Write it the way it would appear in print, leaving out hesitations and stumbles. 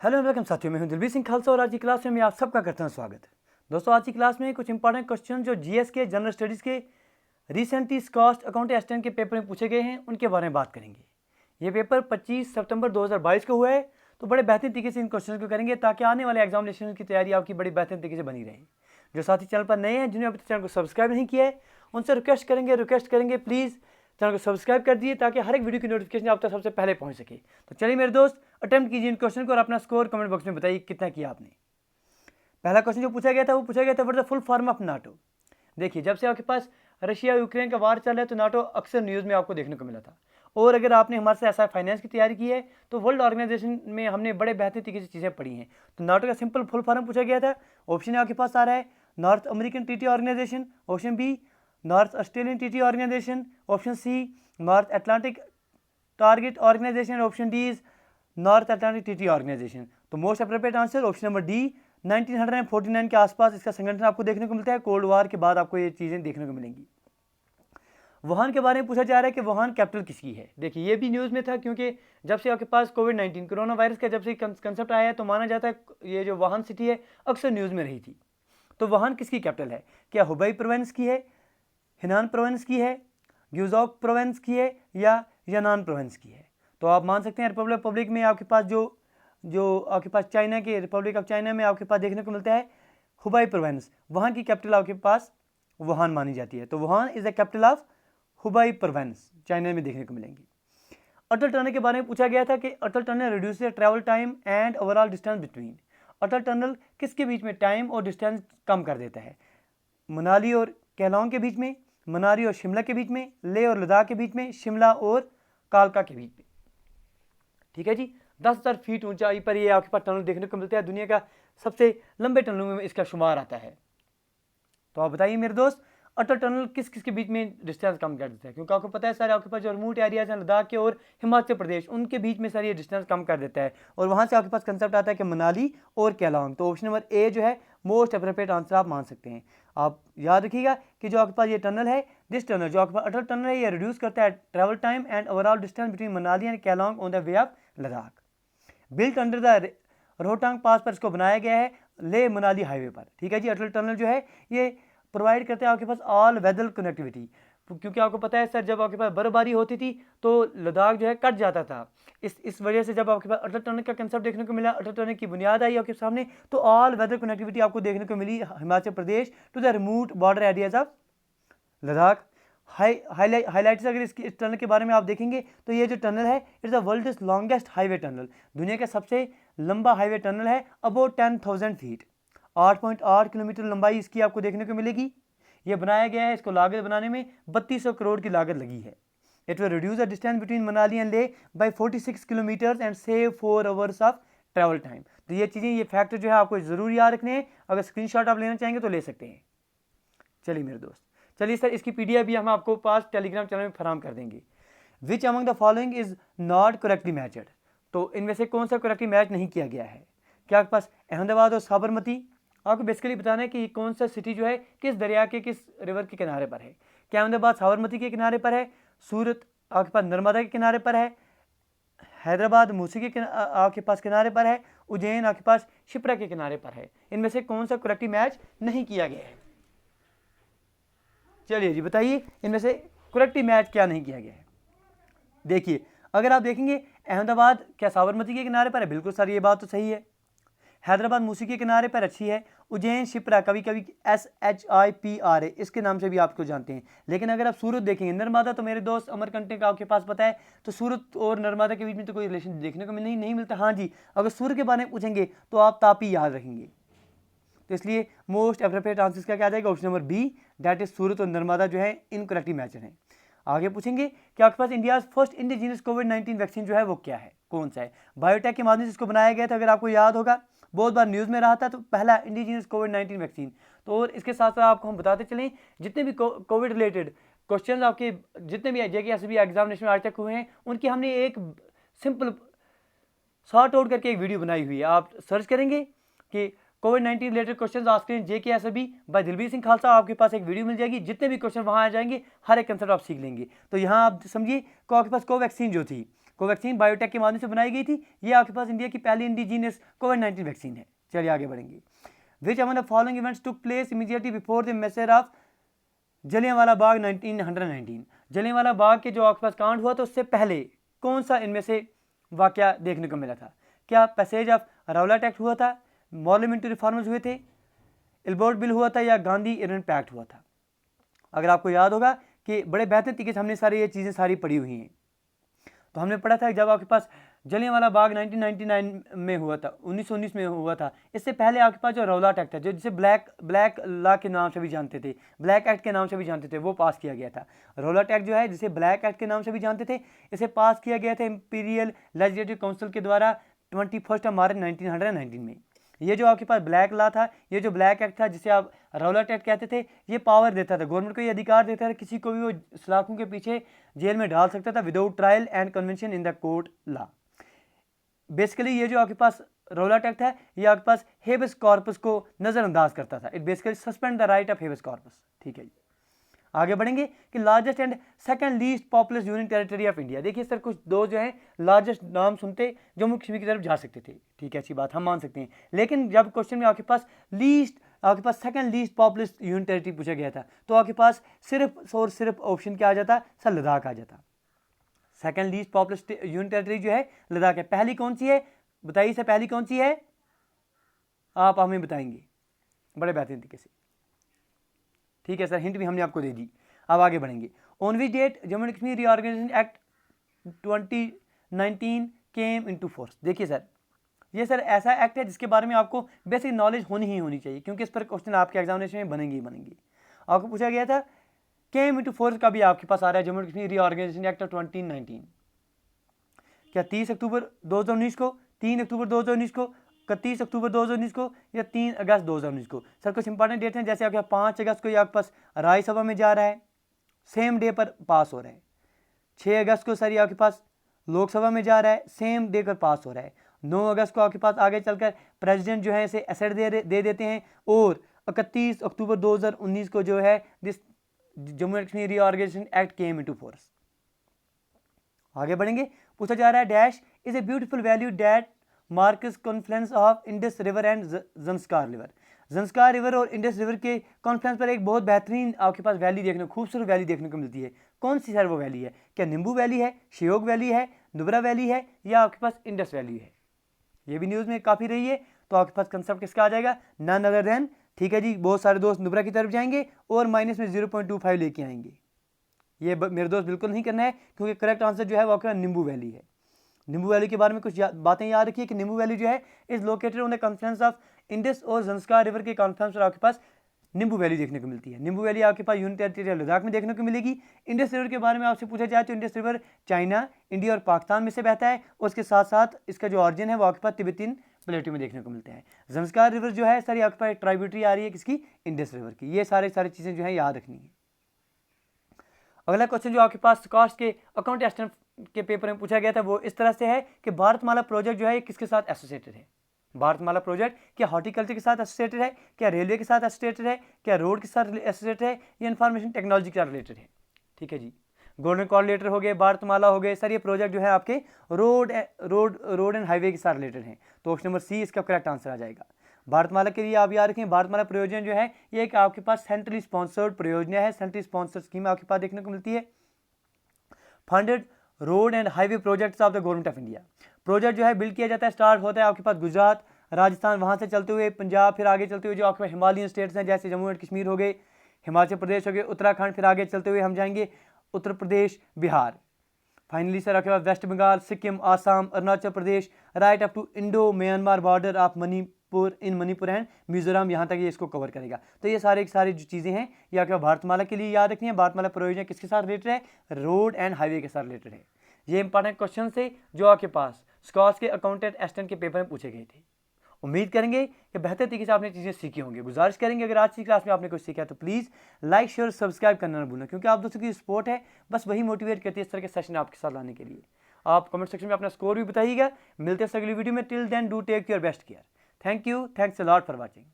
Hello welcome साथियों, मैं हूं दिलबीर सिंह खालसा और आज की क्लास में मैं आप सबका करता हूं स्वागत। दोस्तों, आज की क्लास में कुछ इंपॉर्टेंट क्वेश्चन जो जीएस के जनरल स्टडीज़ के रिसेंटली कॉस्ट अकाउंट असिस्टेंट के पेपर में पूछे गए हैं उनके बारे में बात करेंगे। ये पेपर 25 सितंबर 2022 को हुआ है, तो बड़े बेहतरीन तरीके से इन क्वेश्चन को करेंगे ताकि आने वाले एग्जामिनेशन की तैयारी आपकी बड़ी बेहतरीन तरीके से बनी रहे। जो साथी चैनल पर नए हैं, जिन्होंने अभी तक चैनल को सब्सक्राइब नहीं किया है, उनसे रिक्वेस्ट करेंगे प्लीज़ चैनल को सब्सक्राइब कर दिए ताकि हर एक वीडियो की नोटिफिकेशन आप तक सबसे पहले पहुंच सके। तो चलिए मेरे दोस्त, अटेम्प्ट कीजिए इन क्वेश्चन को और अपना स्कोर कमेंट बॉक्स में बताइए कितना किया आपने। पहला क्वेश्चन जो पूछा गया था वो पूछा गया था what is the full form of NATO. देखिए, जब से आपके पास रशिया यूक्रेन का वार चल रहा है तो नाटो अक्सर न्यूज़ में आपको देखने को मिला था। और अगर आपने हमारे से ऐसा फाइनेंस की तैयारी की है तो वर्ल्ड ऑर्गेनाइजेशन में हमने बड़े बेहतरीन तरीके से चीज़ें पढ़ी हैं। तो नाटो का सिंपल फुल फॉर्म पूछा गया था। ऑप्शन आपके पास आ रहा है North American Treaty Organisation, option B North Australian Treaty Organisation, option C North Atlantic Target Organisation, option D is North Atlantic Treaty Organisation. तो most appropriate answer option number D, 1949 के आसपास इसका संगठन आपको देखने को मिलता है। कोल्ड वार के बाद आपको ये चीज़ें देखने को मिलेंगी। वुहान के बारे में पूछा जा रहा है कि वुहान कैपिटल किसकी है। देखिए, ये भी न्यूज़ में था क्योंकि जब से आपके पास कोविड-19 कोरोना वायरस का जब से कंसेप्ट आया है तो माना जाता है ये जो वुहान सिटी है अक्सर न्यूज़ में रही थी। तो वुहान किसकी कैपिटल है? क्या हुबई प्रोविंस की है, हिनान प्रोविंस की है, ग्यूजॉक प्रोविंस की है या यनान प्रोविंस की है? तो आप मान सकते हैं रिपब्लिक में आपके पास जो आपके पास चाइना के रिपब्लिक ऑफ चाइना में आपके पास देखने को मिलता है हुबई प्रोविंस। वहाँ की कैपिटल आपके पास वुहान मानी जाती है। तो Wuhan is the capital of Hubei province, China में देखने को मिलेंगी। अटल टनल के बारे में पूछा गया था कि Atal tunnel reduce the travel time and overall distance between. Atal tunnel किसके बीच में टाइम और डिस्टेंस कम कर देता है? मनाली और केलांग के बीच में, मनाली और शिमला के बीच में, लेह और लद्दाख के बीच में, शिमला और कालका के बीच में। ठीक है जी, 10,000 फीट ऊंचाई पर ये आपके पास टनल देखने को मिलता है। दुनिया का सबसे लंबे टनलों में इसका शुमार आता है। तो आप बताइए मेरे दोस्त, अटल टनल किस किस के बीच में डिस्टेंस कम कर देता है? क्योंकि आपको पता है सारे आपके पास जो रिमोट एरियाज हैं लद्दाख के और हिमाचल प्रदेश, उनके बीच में सारी ये डिस्टेंस कम कर देता है। और वहाँ से आपके पास कंसेप्ट आता है कि मनाली और केलांग। तो ऑप्शन नंबर ए जो है मोस्ट अप्रोप्रिएट आंसर आप मान सकते हैं। आप याद रखिएगा कि जो आपके पास ये टनल है, दिस टनल जो आपके पास अटल टनल है, ये रिड्यूस करता है travel time and overall distance between Manali and Keylong on the way of Ladakh. Built under the Rohtang pass पर इसको बनाया गया है लेह मनाली हाईवे पर। ठीक है जी, अटल टनल जो है ये प्रोवाइड करते हैं आपके पास ऑल वेदर कनेक्टिविटी। क्योंकि आपको पता है सर, जब आपके पास बर्फबारी होती थी तो लद्दाख जो है कट जाता था। इस वजह से जब आपके पास अटल टनल का कंसेप्ट देखने को मिला, अटल टनल की बुनियाद आई आपके सामने, तो ऑल वेदर कनेक्टिविटी आपको देखने को मिली Himachal Pradesh to the remote border areas of Ladakh. Highlights अगर इस टनल के बारे में आप देखेंगे तो ये जो टनल है it's the world longest highway tunnel, दुनिया का सबसे लंबा हाईवे टनल है, अबाउट 10,000 फीट, 8.8 किलोमीटर लंबाई इसकी आपको देखने को मिलेगी। ये बनाया गया है, इसको लागत बनाने में 3200 करोड़ की लागत लगी है। It will reduce the distance between Manali and Leh by 46 kilometres and save 4 hours of travel time. तो ये चीज़ें, ये फैक्टर जो है आपको ज़रूर याद रखने हैं। अगर स्क्रीनशॉट आप लेना चाहेंगे तो ले सकते हैं। चलिए मेरे दोस्त, चलिए सर, इसकी PDF भी हम आपको पास टेलीग्राम चैनल में फराहम कर देंगे। विच among the following is not correctly matched. तो इनमें से कौन सा करेक्टली मैच नहीं किया गया है? क्या आपके पास अहमदाबाद और साबरमती? आपको बेसिकली बताना है कि कौन सा सिटी जो है किस दरिया के, किस रिवर के किनारे पर है। क्या अहमदाबाद साबरमती के किनारे पर है? सूरत आपके पास नर्मदा के किनारे पर है? हैदराबाद मूसी के आपके पास किनारे पर है? उज्जैन आपके पास शिप्रा के किनारे पर है? इनमें से कौन सा करेक्टली मैच नहीं किया गया है? चलिए जी बताइए, इनमें से करेक्टली मैच क्या नहीं किया गया है? देखिए, अगर आप देखेंगे अहमदाबाद क्या साबरमती के किनारे पर है? बिल्कुल सर, ये बात तो सही है। हैदराबाद मूसी के किनारे पर अच्छी है। उज्जैन शिप्रा, कभी कभी SHIPRA इसके नाम से भी आपको जानते हैं। लेकिन अगर आप सूरत देखेंगे, नर्मदा, तो मेरे दोस्त अमरकंटक आपके पास पता है, तो सूरत और नर्मदा के बीच में तो कोई रिलेशन देखने को नहीं मिलता। हाँ जी, अगर सूरत के बारे में पूछेंगे तो आप तापी याद रखेंगे। तो इसलिए मोस्ट अप्रोप्रिएट आंसर क्या आ जाएगा? Option number B, that is Surat और नर्मदा जो है इनकरेक्टली मैचड है। आगे पूछेंगे कि आपके पास इंडिया फर्स्ट इंडिजीनियस कोविड-19 वैक्सीन जो है वो क्या है, कौन सा है? बायोटेक के माध्यम से इसको बनाया गया था। अगर आपको याद होगा, बहुत बार न्यूज़ में रहा था, तो पहला इंडिजीनियस कोविड-19 वैक्सीन। तो और इसके साथ साथ आपको हम बताते चलें, जितने भी कोविड रिलेटेड क्वेश्चन आपके जितने भी JKSB एग्जामिनेशन में आज तक हुए हैं, उनकी हमने एक सिंपल शॉर्ट आउट करके एक वीडियो बनाई हुई है। आप सर्च करेंगे कि कोविड-19 related question asked in JKSB by Dilbir Singh Khalsa, आपके पास एक वीडियो मिल जाएगी। जितने भी क्वेश्चन वहाँ आ जाएंगे, हर एक कंसेप्ट आप सीख लेंगे। तो यहाँ आप समझिए को आपके पास कोवैक्सीन जो थी, कोवैक्सीन बायोटेक के माध्यम से बनाई गई थी। ये आपके पास इंडिया की पहली इंडिजीनियस कोविड-19 वैक्सीन है। चलिए आगे बढ़ेंगे। Which among the following events took place immediately before the massacre of Jallianwala Bagh 1919। Jallianwala Bagh के जो आपके पास कांड हुआ तो उससे पहले कौन सा इनमें से वाकया देखने को मिला था? क्या पैसेज ऑफ रौलट एक्ट हुआ था, मॉर्निमेंटरी रिफॉर्म्स हुए थे, इल्बर्ट बिल हुआ था, या गांधी इरविन पैक्ट हुआ था? अगर आपको याद होगा कि बड़े बेहतर तरीके से हमने सारी ये चीज़ें सारी पढ़ी हुई हैं। तो हमने पढ़ा था जब आपके पास जलियांवाला बाग 1999 में हुआ था, 1919 में हुआ था। इससे पहले आपके पास जो रौलट एक्ट है, जो जिसे ब्लैक लॉ के नाम से भी जानते थे, ब्लैक एक्ट के नाम से भी जानते थे, वो पास किया गया था। रौलट एक्ट जो है जिसे ब्लैक एक्ट के नाम से भी जानते थे, इसे पास किया गया था इंपीरियल लेजिस्लेटिव काउंसिल के द्वारा 21 मार्च 1919 में। ये जो आपके पास ब्लैक लॉ था, ये जो ब्लैक एक्ट था जिसे आप रौलट एक्ट कहते थे, ये पावर देता था, गवर्नमेंट को ये अधिकार देता था, किसी को भी वो सलाखों के पीछे जेल में डाल सकता था without trial and convention in the court law. Basically ये जो आपके पास रौलट एक्ट है, ये आपके पास हेबियस कॉर्पस को नज़रअंदाज करता था। It basically suspend the right of habeas corpus. ठीक है जी, आगे बढ़ेंगे कि largest and second least populous union territory of India. देखिए सर, कुछ दो जो है लार्जेस्ट नाम सुनते जम्मू कश्मीर की तरफ जा सकते थे। ठीक है, अच्छी बात, हम मान सकते हैं। लेकिन जब क्वेश्चन में आपके पास second least populous union territory पूछा गया था, तो आपके पास सिर्फ और सिर्फ ऑप्शन क्या आ जाता? सर लद्दाख आ जाता। Second least populous union territory जो है लद्दाख है। पहली कौन सी है बताइए सर, पहली कौन सी है? आप हमें बताएंगे बड़े बेहतरीन तरीके से। ठीक है सर, हिंट भी हमने आपको दे दी। अब आगे बढ़ेंगे। On which date Jammu and Kashmir reorganisation act 2019 came into force. देखिए सर, ये सर ऐसा एक्ट है जिसके बारे में आपको बेसिक नॉलेज होनी ही होनी चाहिए, क्योंकि इस पर क्वेश्चन आपके एग्जामिनेशन में बनेंगे ही बनेंगे। आपको पूछा गया था केम इनटू फोर्स का भी आपके पास आ रहा है, Jammu and Kashmir reorganisation act 2019। क्या 30 अक्टूबर 2019 को, 3 अक्टूबर 2019 को, 31 अक्टूबर 2019 को, या 3 अगस्त 2019 को? सर कुछ इंपॉर्टेंट डेट हैं, जैसे आपके 5 अगस्त को ये आपके पास राज्यसभा में जा रहा है, सेम डे पर पास हो रहा है। 6 अगस्त को सर ये आपके पास लोकसभा में जा रहा है, सेम डे पर पास हो रहा है। 9 अगस्त को आपके पास आगे चलकर प्रेसिडेंट जो है इसे एसेट दे देते हैं, और 31 अक्टूबर 2019 को जो है this Jammu and Kashmir reorganisation act came into force. आगे बढ़ेंगे। पूछा जा रहा है dash is a beautiful valley that marks confluence of Indus river and Zanskar river. Zanskar river और इंडस रिवर के कॉन्फ्लुएंस पर एक बहुत बेहतरीन आपके पास वैली देखने खूबसूरत वैली देखने को मिलती है। कौन सी सर वो वैली है? क्या नींबू वैली है, श्योक वैली है, नुब्रा वैली है, या आपके पास इंडस वैली है? ये भी न्यूज़ में काफ़ी रही है। तो आपके पास कंसेप्ट किसका आ जाएगा? None other than. ठीक है जी, बहुत सारे दोस्त नुब्रा की तरफ जाएंगे और माइनस में 0.25 लेके आएंगे। ये मेरे दोस्त बिल्कुल नहीं करना है, क्योंकि करेक्ट आंसर जो है वो आपका नींबू वैली है। नींबू वैली के बारे में कुछ बातें याद रखिए कि नींबू वैली जो है is located on the Confluence of Indus और ज़ंस्कार रिवर के कॉन्फ्लुएंस पर आपके पास नींबू वैली देखने को मिलती है। नींबू वैली आपके पास यूनियन टेरिटरी लद्दाख में देखने को मिलेगी। इंडस रिवर के बारे में आपसे पूछा जाए तो इंडस रिवर चाइना, इंडिया और पाकिस्तान में से बहता है, और उसके साथ साथ इसका जो ऑरिजिन है वो आपके पास तिब्बतीन प्लेटू में देखने को मिलता है। ज़ंस्कार रिवर जो है सर ये आपके पास ट्राइब्यूटरी आ रही है किसकी? इंडस रिवर की। ये सारी चीज़ें जो है याद रखनी है। अगला क्वेश्चन जो आपके पास कास्ट के अकाउंट असिस्टेंट के पेपर में पूछा गया था वो इस तरह से है कि भारतमाला प्रोजेक्ट जो है किसके साथ एसोसिएटेड है? भारतमाला प्रोजेक्ट क्या हॉर्टिकल्चर के साथ एसोसिएटेड है, क्या रेलवे के साथ एसोसिएटेड है, क्या रोड के साथ एसोसिएटेड है, या इंफॉर्मेशन टेक्नोलॉजी के साथ रिलेटेड है? ठीक है जी, गोल्डन कोऑर्डिनेटर हो गए, भारतमाला हो गए सर, ये प्रोजेक्ट जो है आपके रोड एंड हाईवे के साथ रिलेटेड है। तो ऑप्शन नंबर सी इसका करेक्ट आंसर आ जाएगा। भारतमाला के लिए आप याद रखें, भारतमाला परियोजना जो है ये एक आपके पास सेंट्रली स्पॉन्सर्ड परियोजना है, सेंट्रली स्पॉन्सर्ड स्कीम आपके पास देखने को मिलती है। Funded road and highway projects of the government of India. Project जो है बिल्ड किया जाता है, स्टार्ट होता है आपके पास गुजरात, राजस्थान, वहाँ से चलते हुए पंजाब, फिर आगे चलते हुए जो आपके पास हिमालयन स्टेट्स हैं जैसे जम्मू एंड कश्मीर हो गए, हिमाचल प्रदेश हो गए, उत्तराखंड, फिर आगे चलते हुए हम जाएंगे उत्तर प्रदेश, बिहार, फाइनली सर आपके पास West Bengal, Sikkim, Assam, Arunachal Pradesh, right up to Indo Myanmar border of Manipur and Mizoram, यहाँ तक ये इसको कवर करेगा। तो ये सारी जो चीज़ें हैं ये आपके भारतमाला के लिए याद रखनी है। भारतमाला परियोजना किसके साथ रिलेटेड है? रोड एंड हाईवे के साथ रिलेटेड है। ये इंपॉर्टेंट क्वेश्चन थे जो आपके पास स्कॉच के अकाउंटेंट असिस्टेंट के पेपर में पूछे गए थे। उम्मीद करेंगे कि बेहतर तरीके से आपने चीज़ें सीखी होंगी। गुजारिश करेंगे अगर आज की क्लास में आपने कुछ सीखा तो प्लीज़ लाइक शेयर सब्सक्राइब करना ना भूलना, क्योंकि आप दोस्तों की सपोर्ट है बस वही मोटिवेट करती है इस तरह के सेशन आपके साथ लाने के लिए। आप कमेंट सेक्शन में अपना स्कोर भी बताइएगा। मिलते हैं अगली वीडियो में। Till then do take your best care. Thank you, thanks a lot for watching.